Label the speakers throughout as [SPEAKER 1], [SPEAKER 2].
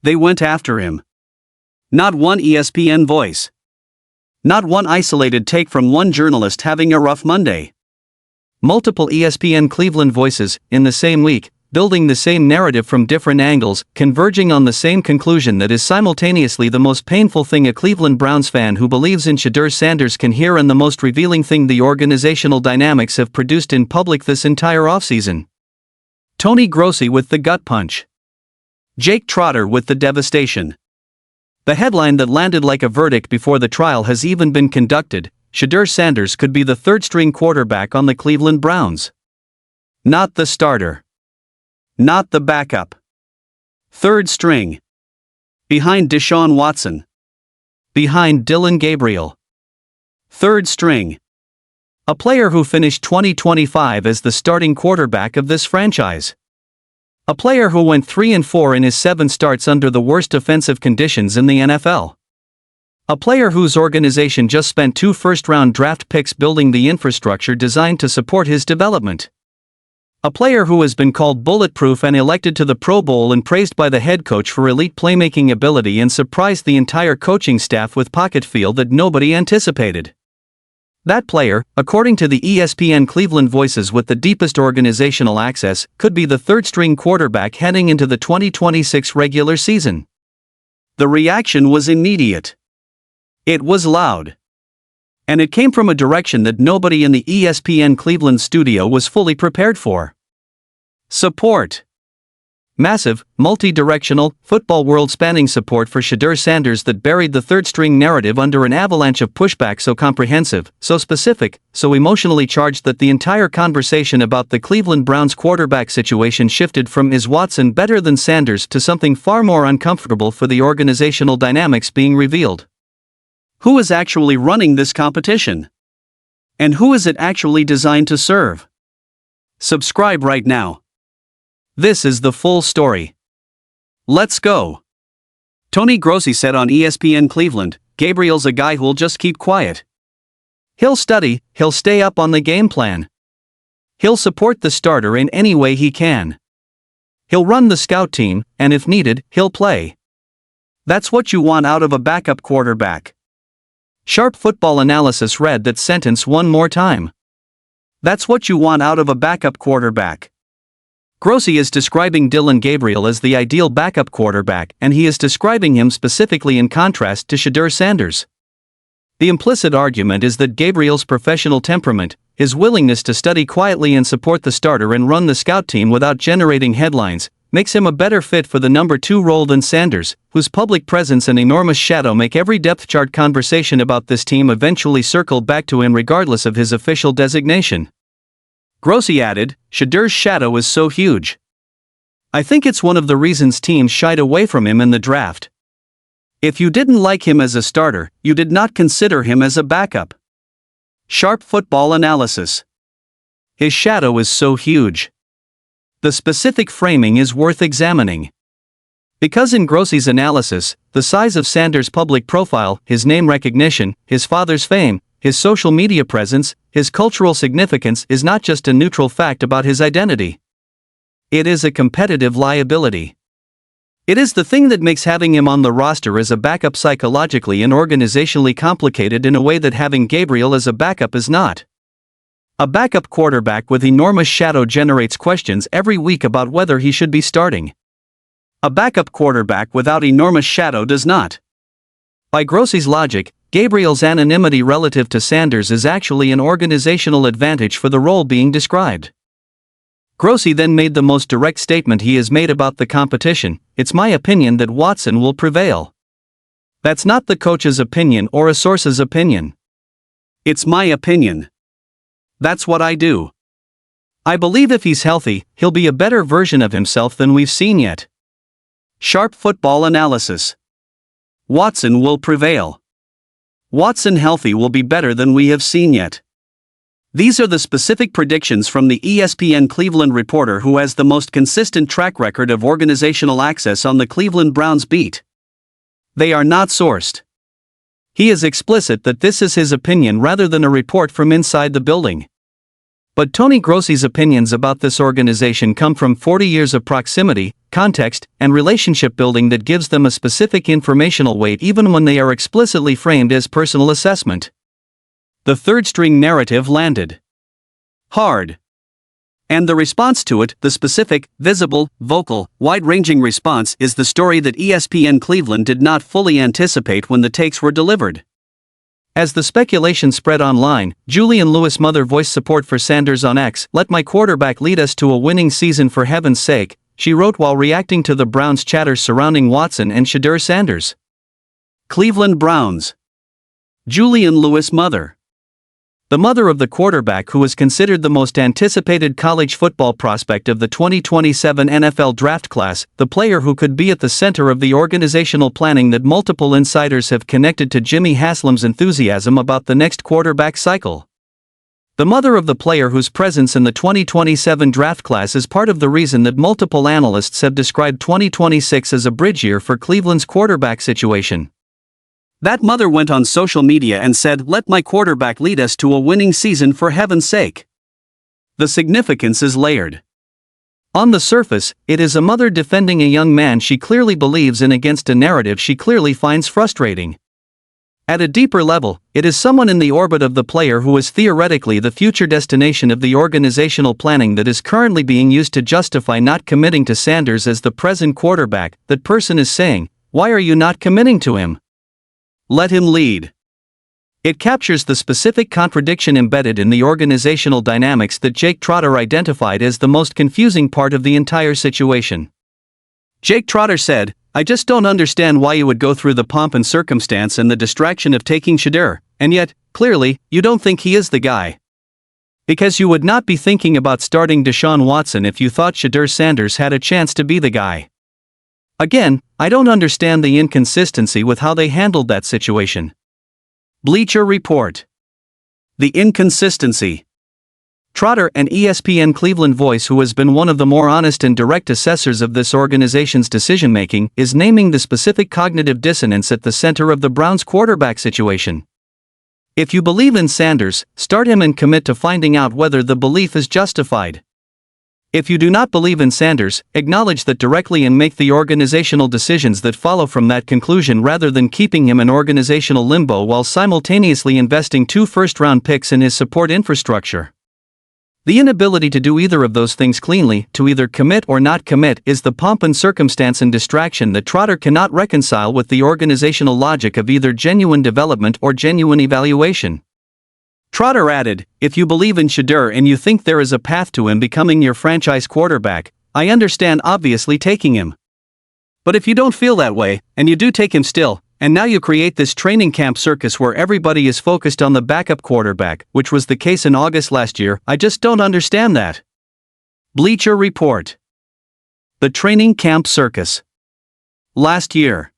[SPEAKER 1] They went after him. Not one ESPN voice. Not one isolated take from one journalist having a rough Monday. Multiple ESPN Cleveland voices, in the same week, building the same narrative from different angles, converging on the same conclusion that is simultaneously the most painful thing a Cleveland Browns fan who believes in Shedeur Sanders can hear and the most revealing thing the organizational dynamics have produced in public this entire offseason. Tony Grossi with the gut punch. Jake Trotter with the devastation. The headline that landed like a verdict before the trial has even been conducted: Shedeur Sanders could be the third-string quarterback on the Cleveland Browns. Not the starter. Not the backup. Third string. Behind Deshaun Watson. Behind Dillon Gabriel. Third string. A player who finished 2025 as the starting quarterback of this franchise. A player who went 3-4 in his 7 starts under the worst offensive conditions in the NFL. A player whose organization just spent 2 first-round draft picks building the infrastructure designed to support his development. A player who has been called bulletproof and elected to the Pro Bowl and praised by the head coach for elite playmaking ability and surprised the entire coaching staff with pocket feel that nobody anticipated. That player, according to the ESPN Cleveland voices with the deepest organizational access, could be the third-string quarterback heading into the 2026 regular season. The reaction was immediate. It was loud. And it came from a direction that nobody in the ESPN Cleveland studio was fully prepared for. Support. Massive, multi-directional, football world-spanning support for Shedeur Sanders that buried the third-string narrative under an avalanche of pushback so comprehensive, so specific, so emotionally charged that the entire conversation about the Cleveland Browns quarterback situation shifted from "is Watson better than Sanders" to something far more uncomfortable for the organizational dynamics being revealed. Who is actually running this competition? And who is it actually designed to serve? Subscribe right now. This is the full story. Let's go. Tony Grossi said on ESPN Cleveland, "Gabriel's a guy who'll just keep quiet. He'll study, he'll stay up on the game plan. He'll support the starter in any way he can. He'll run the scout team, and if needed, he'll play. That's what you want out of a backup quarterback." Sharp Football Analysis read that sentence one more time. That's what you want out of a backup quarterback. Grossi is describing Dillon Gabriel as the ideal backup quarterback, and he is describing him specifically in contrast to Shedeur Sanders. The implicit argument is that Gabriel's professional temperament, his willingness to study quietly and support the starter and run the scout team without generating headlines, makes him a better fit for the number 2 role than Sanders, whose public presence and enormous shadow make every depth chart conversation about this team eventually circle back to him regardless of his official designation. Grossi added, "Shedeur's shadow is so huge. I think it's one of the reasons teams shied away from him in the draft. If you didn't like him as a starter, you did not consider him as a backup." Sharp Football Analysis. His shadow is so huge. The specific framing is worth examining. Because in Grossi's analysis, the size of Sanders' public profile, his name recognition, his father's fame, his social media presence, his cultural significance is not just a neutral fact about his identity. It is a competitive liability. It is the thing that makes having him on the roster as a backup psychologically and organizationally complicated in a way that having Gabriel as a backup is not. A backup quarterback with enormous shadow generates questions every week about whether he should be starting. A backup quarterback without enormous shadow does not. By Grossi's logic, Gabriel's anonymity relative to Sanders is actually an organizational advantage for the role being described. Grossi then made the most direct statement he has made about the competition: "It's my opinion that Watson will prevail." That's not the coach's opinion or a source's opinion. It's my opinion. That's what I do. I believe if he's healthy, he'll be a better version of himself than we've seen yet. Sharp Football Analysis. Watson will prevail. Watson healthy will be better than we have seen yet. These are the specific predictions from the ESPN Cleveland reporter who has the most consistent track record of organizational access on the Cleveland Browns beat. They are not sourced. He is explicit that this is his opinion rather than a report from inside the building. But Tony Grossi's opinions about this organization come from 40 years of proximity, context, and relationship building that gives them a specific informational weight even when they are explicitly framed as personal assessment. The third-string narrative landed hard. And the response to it, the specific, visible, vocal, wide-ranging response, is the story that ESPN Cleveland did not fully anticipate when the takes were delivered. As the speculation spread online, Julian Lewis' mother voiced support for Sanders on X. "Let my quarterback lead us to a winning season for heaven's sake," she wrote while reacting to the Browns' chatter surrounding Watson and Shedeur Sanders. Cleveland Browns. Julian Lewis' mother. The mother of the quarterback who was considered the most anticipated college football prospect of the 2027 NFL draft class, the player who could be at the center of the organizational planning that multiple insiders have connected to Jimmy Haslam's enthusiasm about the next quarterback cycle. The mother of the player whose presence in the 2027 draft class is part of the reason that multiple analysts have described 2026 as a bridge year for Cleveland's quarterback situation. That mother went on social media and said, "Let my quarterback lead us to a winning season for heaven's sake." The significance is layered. On the surface, it is a mother defending a young man she clearly believes in against a narrative she clearly finds frustrating. At a deeper level, it is someone in the orbit of the player who is theoretically the future destination of the organizational planning that is currently being used to justify not committing to Sanders as the present quarterback. That person is saying, "Why are you not committing to him? Let him lead." It captures the specific contradiction embedded in the organizational dynamics that Jake Trotter identified as the most confusing part of the entire situation. Jake Trotter said, "I just don't understand why you would go through the pomp and circumstance and the distraction of taking Shedeur, and yet, clearly, you don't think he is the guy. Because you would not be thinking about starting Deshaun Watson if you thought Shedeur Sanders had a chance to be the guy." Again, I don't understand the inconsistency with how they handled that situation. Bleacher Report. The inconsistency. Trotter, an ESPN Cleveland voice who has been one of the more honest and direct assessors of this organization's decision-making, is naming the specific cognitive dissonance at the center of the Browns' quarterback situation. If you believe in Sanders, start him and commit to finding out whether the belief is justified. If you do not believe in Sanders, acknowledge that directly and make the organizational decisions that follow from that conclusion rather than keeping him in organizational limbo while simultaneously investing 2 first-round picks in his support infrastructure. The inability to do either of those things cleanly, to either commit or not commit, is the pomp and circumstance and distraction that Trotter cannot reconcile with the organizational logic of either genuine development or genuine evaluation. Trotter added, "If you believe in Shedeur and you think there is a path to him becoming your franchise quarterback, I understand obviously taking him. But if you don't feel that way, and you do take him still, and now you create this training camp circus where everybody is focused on the backup quarterback, which was the case in August last year, I just don't understand that." Bleacher Report. The training camp circus. Last year.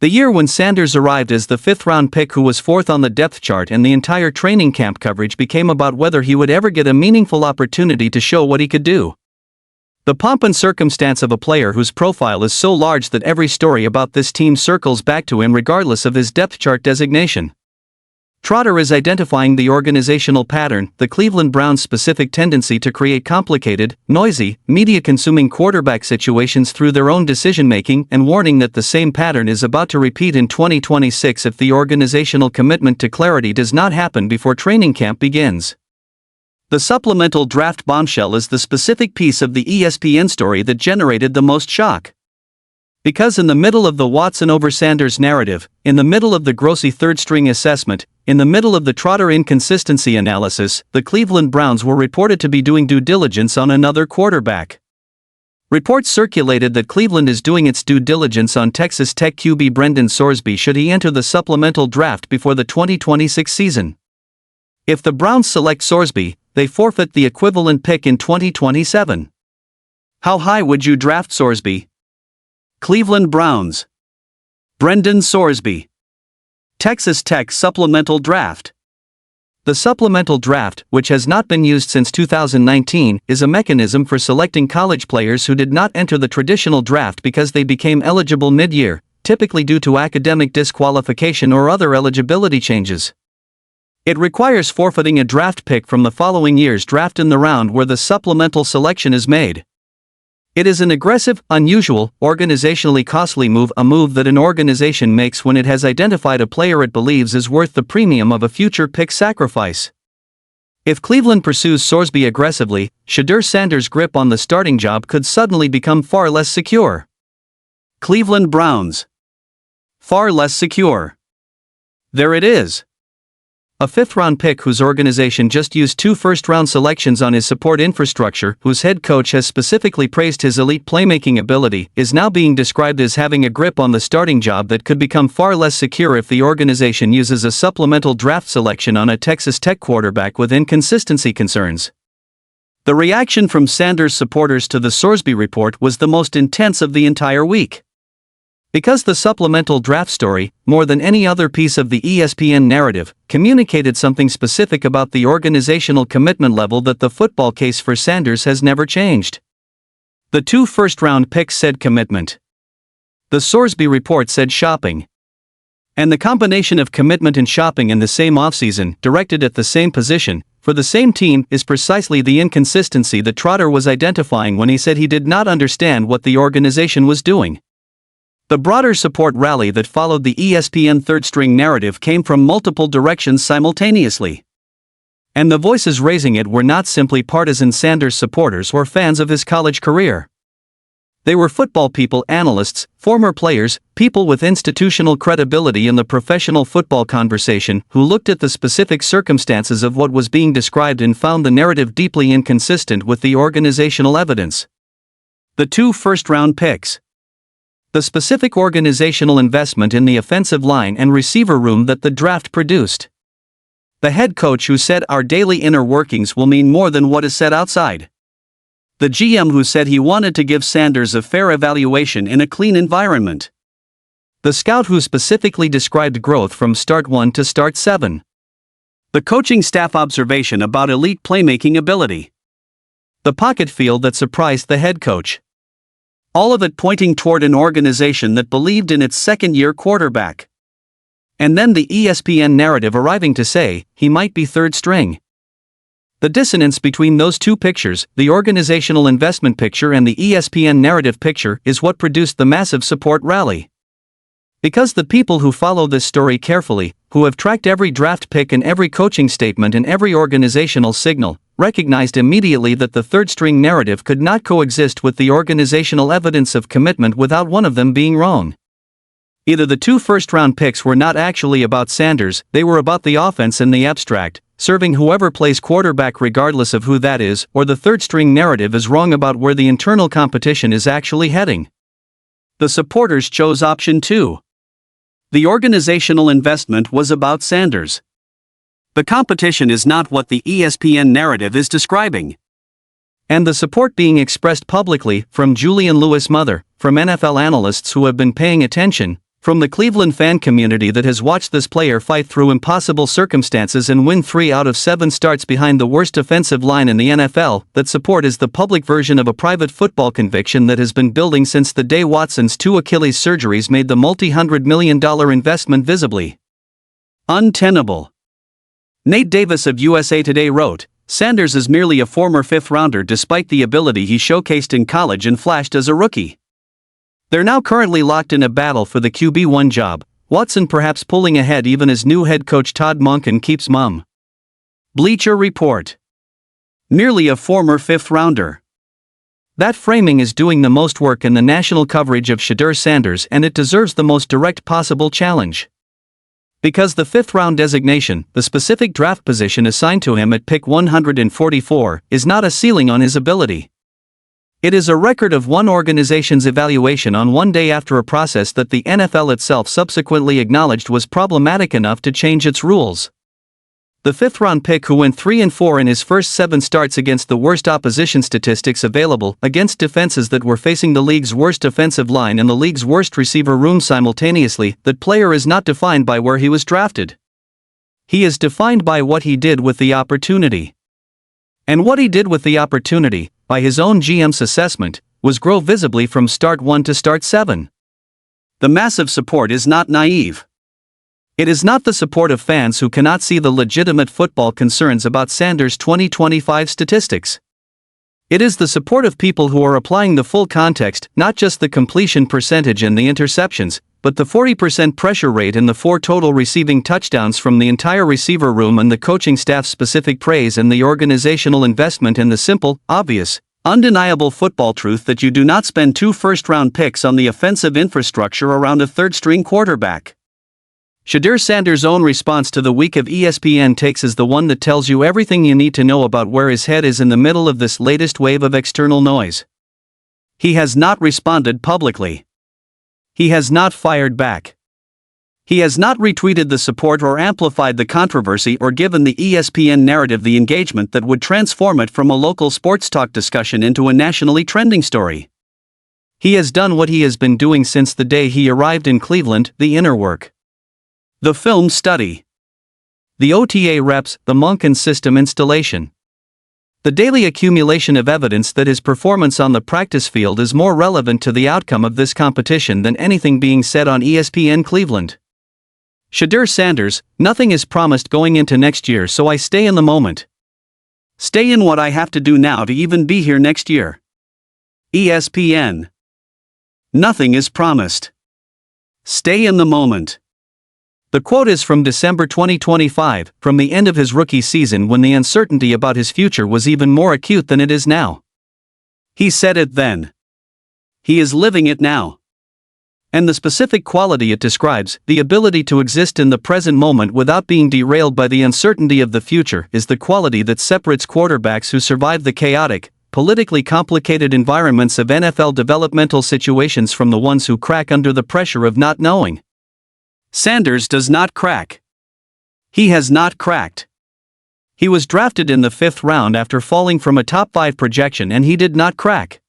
[SPEAKER 1] The year when Sanders arrived as the 5th-round pick who was 4th on the depth chart, and the entire training camp coverage became about whether he would ever get a meaningful opportunity to show what he could do. The pomp and circumstance of a player whose profile is so large that every story about this team circles back to him regardless of his depth chart designation. Trotter is identifying the organizational pattern, the Cleveland Browns' specific tendency to create complicated, noisy, media-consuming quarterback situations through their own decision-making, and warning that the same pattern is about to repeat in 2026 if the organizational commitment to clarity does not happen before training camp begins. The supplemental draft bombshell is the specific piece of the ESPN story that generated the most shock. Because in the middle of the Watson over Sanders narrative, in the middle of the Grossi third-string assessment, in the middle of the Trotter inconsistency analysis, the Cleveland Browns were reported to be doing due diligence on another quarterback. Reports circulated that Cleveland is doing its due diligence on Texas Tech QB Brendan Sorsby should he enter the supplemental draft before the 2026 season. If the Browns select Sorsby, they forfeit the equivalent pick in 2027. How high would you draft Sorsby? Cleveland Browns. Brendan Sorsby. Texas Tech supplemental draft. The supplemental draft, which has not been used since 2019, is a mechanism for selecting college players who did not enter the traditional draft because they became eligible mid-year, typically due to academic disqualification or other eligibility changes. It requires forfeiting a draft pick from the following year's draft in the round where the supplemental selection is made. It is an aggressive, unusual, organizationally costly move, a move that an organization makes when it has identified a player it believes is worth the premium of a future pick sacrifice. If Cleveland pursues Sorsby aggressively, Shedeur Sanders' grip on the starting job could suddenly become far less secure. Cleveland Browns. Far less secure. There it is. A fifth-round pick whose organization just used 2 first-round selections on his support infrastructure, whose head coach has specifically praised his elite playmaking ability, is now being described as having a grip on the starting job that could become far less secure if the organization uses a supplemental draft selection on a Texas Tech quarterback with inconsistency concerns. The reaction from Sanders supporters to the Sorsby report was the most intense of the entire week. Because the supplemental draft story, more than any other piece of the ESPN narrative, communicated something specific about the organizational commitment level that the football case for Sanders has never changed. The 2 first-round picks said commitment. The Sorsby report said shopping. And the combination of commitment and shopping in the same offseason, directed at the same position, for the same team, is precisely the inconsistency that Trotter was identifying when he said he did not understand what the organization was doing. The broader support rally that followed the ESPN third-string narrative came from multiple directions simultaneously. And the voices raising it were not simply partisan Sanders supporters or fans of his college career. They were football people, analysts, former players, people with institutional credibility in the professional football conversation who looked at the specific circumstances of what was being described and found the narrative deeply inconsistent with the organizational evidence. The 2 first-round picks. The specific organizational investment in the offensive line and receiver room that the draft produced. The head coach who said our daily inner workings will mean more than what is said outside. The GM who said he wanted to give Sanders a fair evaluation in a clean environment. The scout who specifically described growth from start 1 to start 7. The coaching staff observation about elite playmaking ability. The pocket feel that surprised the head coach. All of it pointing toward an organization that believed in its second-year quarterback. And then the ESPN narrative arriving to say, he might be third string. The dissonance between those 2 pictures, the organizational investment picture and the ESPN narrative picture, is what produced the massive support rally. Because the people who follow this story carefully, who have tracked every draft pick and every coaching statement and every organizational signal, recognized immediately that the third-string narrative could not coexist with the organizational evidence of commitment without one of them being wrong. Either the 2 first-round picks were not actually about Sanders, they were about the offense in the abstract, serving whoever plays quarterback regardless of who that is, or the third-string narrative is wrong about where the internal competition is actually heading. The supporters chose option 2. The organizational investment was about Sanders. The competition is not what the ESPN narrative is describing. And the support being expressed publicly, from Julian Lewis' mother, from NFL analysts who have been paying attention, from the Cleveland fan community that has watched this player fight through impossible circumstances and win 3 out of 7 starts behind the worst offensive line in the NFL, that support is the public version of a private football conviction that has been building since the day Watson's 2 Achilles surgeries made the multi-$100 million investment visibly untenable. Nate Davis of USA Today wrote, Sanders is merely a former 5th-rounder despite the ability he showcased in college and flashed as a rookie. They're now currently locked in a battle for the QB1 job, Watson perhaps pulling ahead even as new head coach Todd Monken keeps mum. Bleacher Report. Merely a former 5th-rounder. That framing is doing the most work in the national coverage of Shedeur Sanders, and it deserves the most direct possible challenge. Because the 5th-round designation, the specific draft position assigned to him at pick 144, is not a ceiling on his ability. It is a record of one organization's evaluation on one day after a process that the NFL itself subsequently acknowledged was problematic enough to change its rules. The 5th-round pick who went 3-4 in his first 7 starts against the worst opposition statistics available, against defenses that were facing the league's worst offensive line and the league's worst receiver room simultaneously, that player is not defined by where he was drafted. He is defined by what he did with the opportunity. And what he did with the opportunity, by his own GM's assessment, was grow visibly from start 1 to start 7. The massive support is not naive. It is not the support of fans who cannot see the legitimate football concerns about Sanders' 2025 statistics. It is the support of people who are applying the full context, not just the completion percentage and the interceptions, but the 40% pressure rate and the 4 total receiving touchdowns from the entire receiver room and the coaching staff's specific praise and the organizational investment in the simple, obvious, undeniable football truth that you do not spend 2 first-round picks on the offensive infrastructure around a third-string quarterback. Shedeur Sanders' own response to the week of ESPN takes is the one that tells you everything you need to know about where his head is in the middle of this latest wave of external noise. He has not responded publicly. He has not fired back. He has not retweeted the support or amplified the controversy or given the ESPN narrative the engagement that would transform it from a local sports talk discussion into a nationally trending story. He has done what he has been doing since the day he arrived in Cleveland, the inner work. The film study. The OTA reps, the Monken system installation. The daily accumulation of evidence that his performance on the practice field is more relevant to the outcome of this competition than anything being said on ESPN Cleveland. Shedeur Sanders, nothing is promised going into next year, so I stay in the moment. Stay in what I have to do now to even be here next year. ESPN. Nothing is promised. Stay in the moment. The quote is from December 2025, from the end of his rookie season when the uncertainty about his future was even more acute than it is now. He said it then. He is living it now. And the specific quality it describes, the ability to exist in the present moment without being derailed by the uncertainty of the future, is the quality that separates quarterbacks who survive the chaotic, politically complicated environments of NFL developmental situations from the ones who crack under the pressure of not knowing. Sanders does not crack. He has not cracked. He was drafted in the 5th round after falling from a top 5 projection and he did not crack.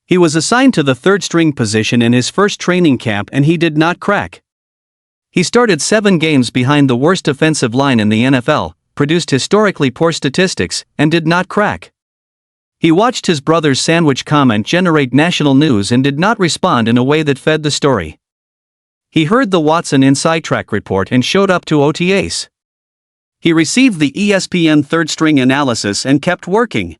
[SPEAKER 1] He was assigned to the 3rd-string position in his first training camp and he did not crack. He started 7 games behind the worst offensive line in the NFL, produced historically poor statistics, and did not crack. He watched his brother's sandwich comment generate national news and did not respond in a way that fed the story. He heard the Watson Inside Track report and showed up to OTAs. He received the ESPN third-string analysis and kept working.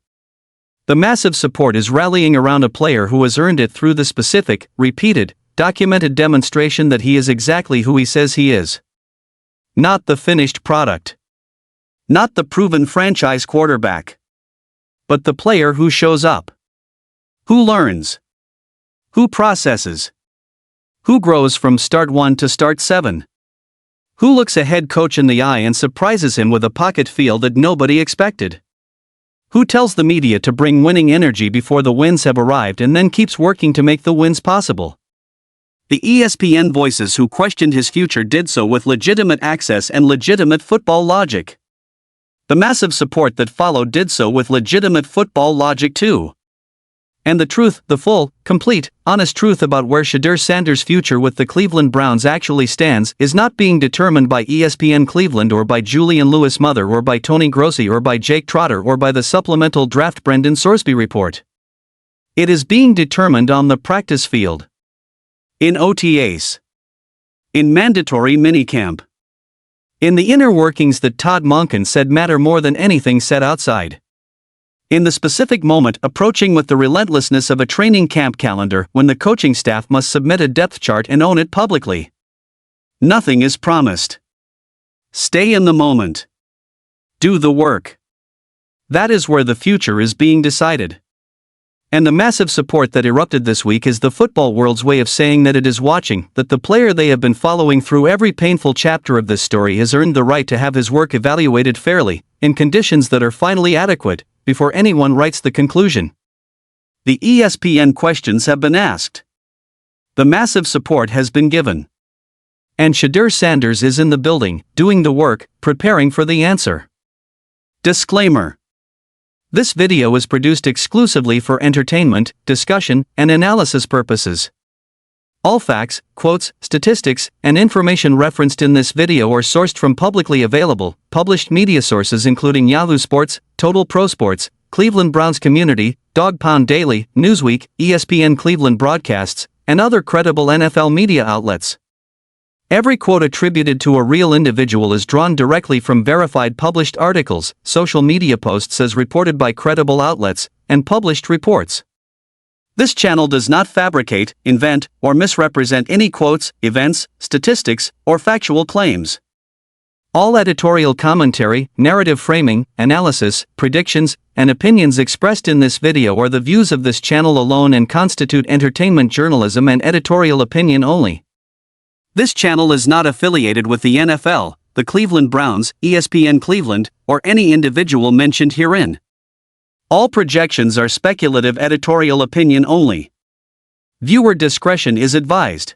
[SPEAKER 1] The massive support is rallying around a player who has earned it through the specific, repeated, documented demonstration that he is exactly who he says he is. Not the finished product. Not the proven franchise quarterback. But the player who shows up. Who learns. Who processes. Who grows from start 1 to start 7? Who looks a head coach in the eye and surprises him with a pocket feel that nobody expected? Who tells the media to bring winning energy before the wins have arrived and then keeps working to make the wins possible? The ESPN voices who questioned his future did so with legitimate access and legitimate football logic. The massive support that followed did so with legitimate football logic too. And the truth, the full, complete, honest truth about where Shedeur Sanders' future with the Cleveland Browns actually stands is not being determined by ESPN Cleveland or by Julian Lewis' mother or by Tony Grossi or by Jake Trotter or by the supplemental draft Brendan Sorsby report. It is being determined on the practice field. In OTAs. In mandatory minicamp. In the inner workings that Todd Monken said matter more than anything said outside. In the specific moment approaching with the relentlessness of a training camp calendar when the coaching staff must submit a depth chart and own it publicly. Nothing is promised. Stay in the moment. Do the work. That is where the future is being decided. And the massive support that erupted this week is the football world's way of saying that it is watching, that the player they have been following through every painful chapter of this story has earned the right to have his work evaluated fairly, in conditions that are finally adequate, before anyone writes the conclusion. The ESPN questions have been asked. The massive support has been given. And Shedeur Sanders is in the building, doing the work, preparing for the answer. Disclaimer. This video is produced exclusively for entertainment, discussion, and analysis purposes. All facts, quotes, statistics, and information referenced in this video are sourced from publicly available, published media sources including Yahoo Sports, Total Pro Sports, Cleveland Browns Community, Dog Pound Daily, Newsweek, ESPN Cleveland Broadcasts, and other credible NFL media outlets. Every quote attributed to a real individual is drawn directly from verified published articles, social media posts as reported by credible outlets, and published reports. This channel does not fabricate, invent, or misrepresent any quotes, events, statistics, or factual claims. All editorial commentary, narrative framing, analysis, predictions, and opinions expressed in this video are the views of this channel alone and constitute entertainment journalism and editorial opinion only. This channel is not affiliated with the NFL, the Cleveland Browns, ESPN Cleveland, or any individual mentioned herein. All projections are speculative editorial opinion only. Viewer discretion is advised.